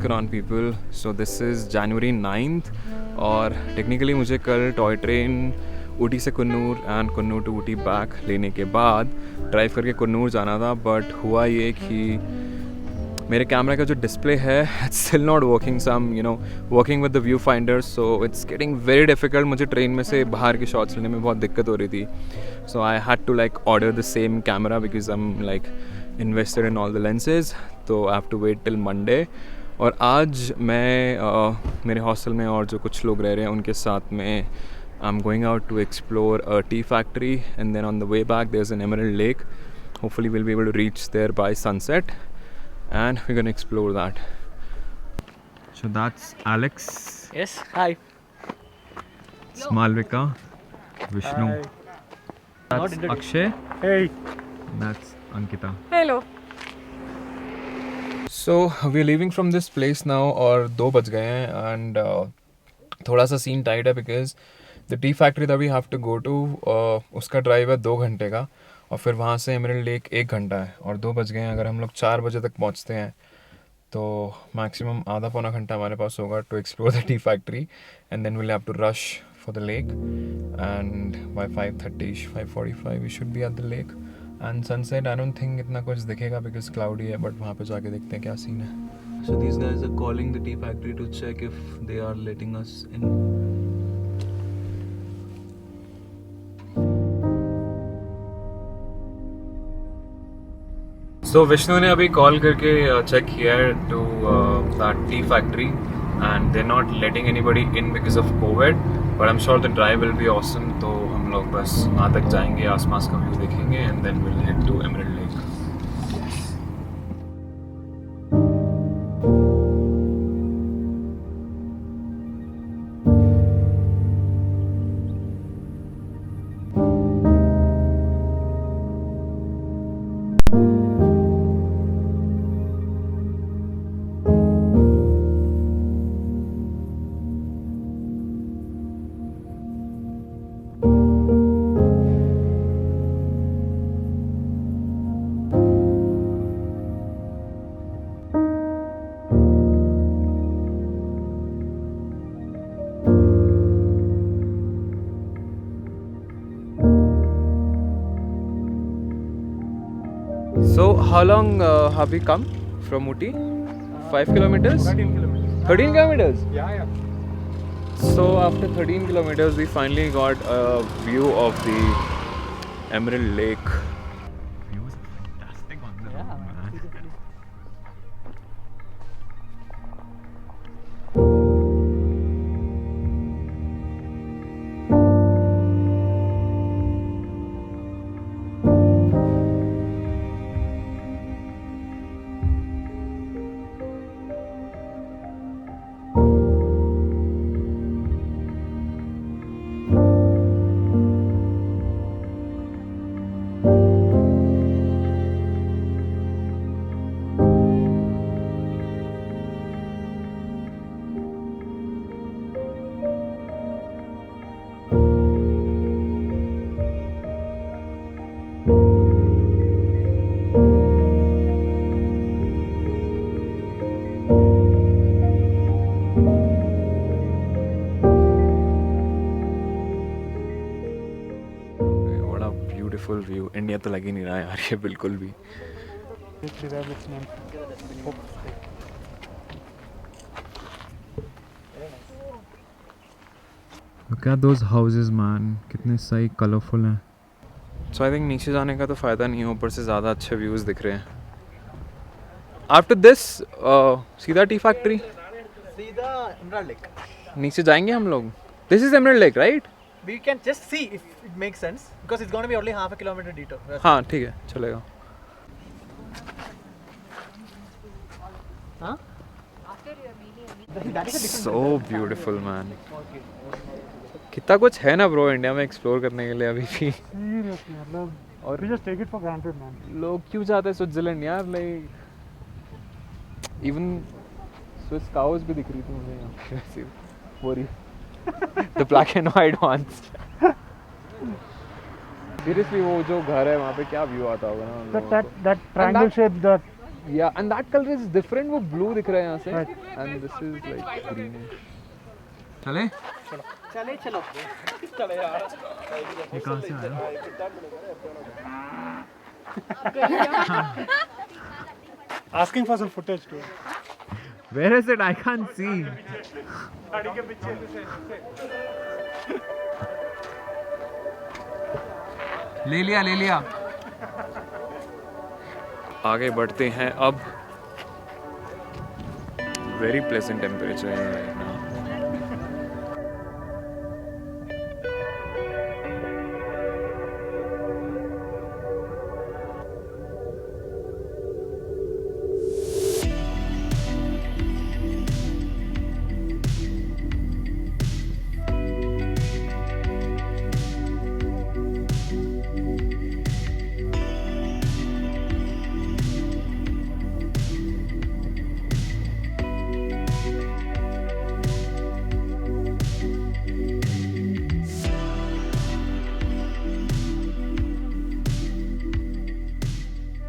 what's going on people? So this is January 9th और technically मुझे कल toy train Ooty से Coonoor and Coonoor to Ooty back लेने के बाद ड्राइव करके कुन्नूर जाना था, बट हुआ ये कि मेरे कैमरा का जो डिस्प्ले है it's still not working, some working with the viewfinder, so it's getting very difficult. मुझे ट्रेन में से बाहर की शॉट्स लेने में बहुत दिक्कत हो रही थी. So I had to like order the same camera because I am like invested in all the lenses, तो I have to wait till Monday. और आज मैं मेरे हॉस्टल में और जो कुछ लोग रह रहे हैं उनके साथ में I am going out to explore a tea factory and then on the way back there is an emerald lake. Hopefully will be able to reach there by sunset and we're gonna explore that. So that's Alex. Yes, hi. It's Malvika, Vishnu. Hi. That's Akshay. Hey. That's Ankita. Hello. So we're leaving from this place now और 2 बज गए हैं and थोड़ा सा scene tight है because the tea factory that we have to go to उसका drive है 2 घंटे का और फिर वहाँ से एमरल्ड लेक 1 घंटा है और 2 बज गए हैं. अगर हम लोग 4 बजे तक पहुँचते हैं तो मैक्सिमम आधा पौना घंटा हमारे पास होगा to explore the tea factory and then will have to rush for the lake and by 5:30 5:45 we should be at the lake and sunset. I don't think इतना कुछ दिखेगा बिकॉज क्लाउडी है, बट वहाँ पे जाके देखते हैं क्या सीन है. So these guys are calling the tea factory to check if they are letting us in. So Vishnu ने अभी कॉल करके चेक किया है to that tea factory and they not letting anybody in because of COVID, but I am sure the drive will be awesome. तो हम लोग बस वहाँ तक जाएंगे, आसपास का व्यू देखेंगे and then will head to emerald lake. So how long have we come from Ooty? 5 kilometers? 13 kilometers. 13 kilometers? Yeah. So after 13 kilometers we finally got a view of the Emerald Lake. Views are fantastic on the road, man. Beautiful view. India तो लग ही नहीं रहा है यार ये बिल्कुल भी. Look at those houses man, कितने सही कलरफुल हैं. So I think नीचे जाने का तो फ़ायदा नहीं है, ऊपर से ज़्यादा अच्छे व्यूज़ दिख रहे हैं. After this सीधा टी फैक्ट्री, सीधा एमरल्ड लेक. नीचे जाएंगे हम लोग. This is Emerald Lake, right? We can just see if it makes sense because it's going to be only half a kilometer detour. हाँ ठीक है चलेगा. Huh? That is a different. So beautiful man. कितना कुछ है ना bro India में explore करने के लिए अभी भी. Seriously, मतलब. और We just take it for granted, man. लोग क्यों जाते हैं स्विट्जरलैंड यार. लाइक इवन स्विस काउस भी दिख रही थी मुझे यहाँ पे वैसे वो रही. The black and white ones. Seriously वो जो घर है वहाँ पे क्या व्यू आता होगा ना. That triangle shape, that Yeah, and that color is different. वो blue दिख रहा है यहाँ से, and this is like green. चले? चले चलो चले यार ये कहाँ से आया? Asking for some footage too. Where is it? I can't see. गाड़ी के पीछे ले लिया आगे बढ़ते हैं अब वेरी प्लेजेंट टेम्परेचर है ना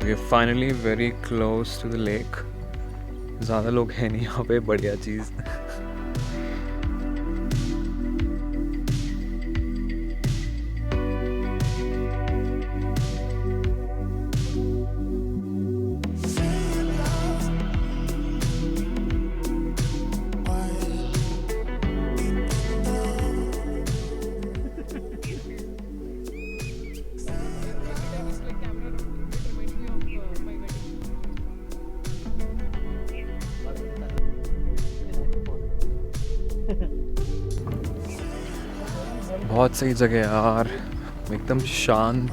We are finally very close to the lake. ज़्यादा लोग हैं नहीं यहाँ पे बढ़िया चीज़ बहुत सही जगह है यार एकदम शांत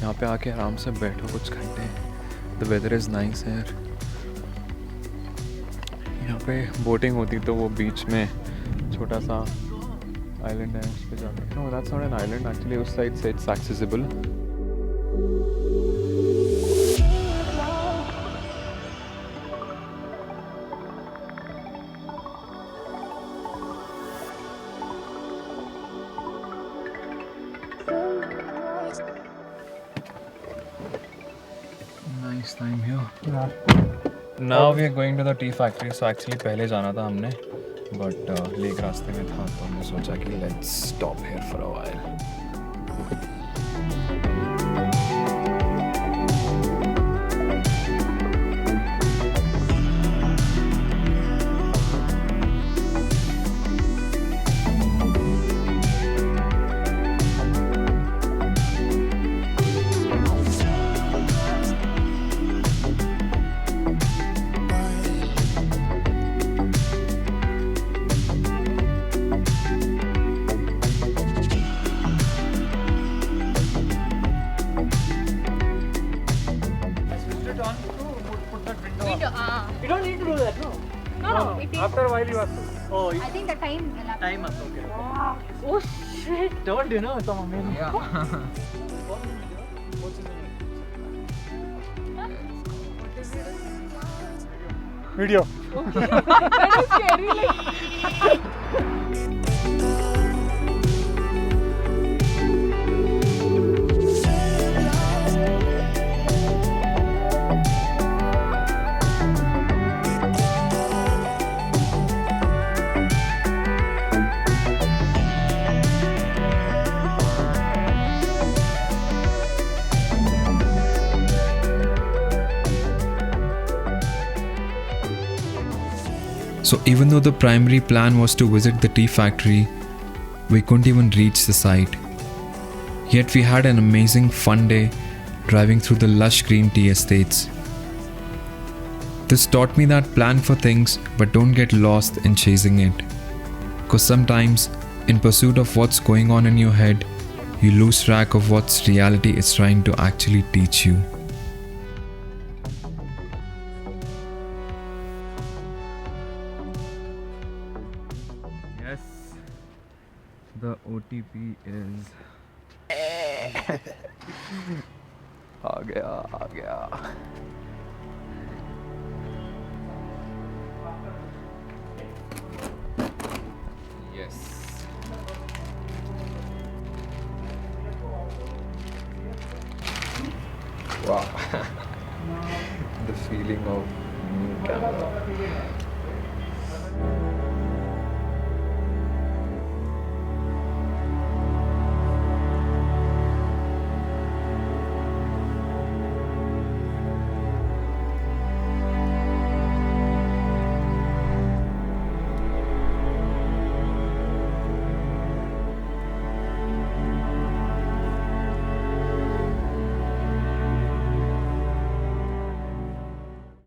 यहाँ पे आके आराम से बैठो कुछ घंटे द वेदर इज़ नाइस यार यहाँ पे बोटिंग होती तो वो बीच में छोटा सा आइलैंड है उस पर जाते no that's not an island actually उस साइड से it's accessible Nice time here. Now we are going to the tea factory. So actually पहले जाना था हमने, but लेक रास्ते में था तो हमने सोचा कि let's stop here for a while. You don't need to do that, no? No, it is. After a while you have to. Oh, I think the time elapsed. time up, okay. Oh shit! Don't you know? It's amazing. Video. That is scary. Like. So even though the primary plan was to visit the tea factory, we couldn't even reach the site. Yet we had an amazing fun day driving through the lush green tea estates. This taught me that plan for things but don't get lost in chasing it. Because sometimes, in pursuit of what's going on in your head, you lose track of what reality is trying to actually teach you. Yes, the OTP is आ गया yes wow the feeling of new camera.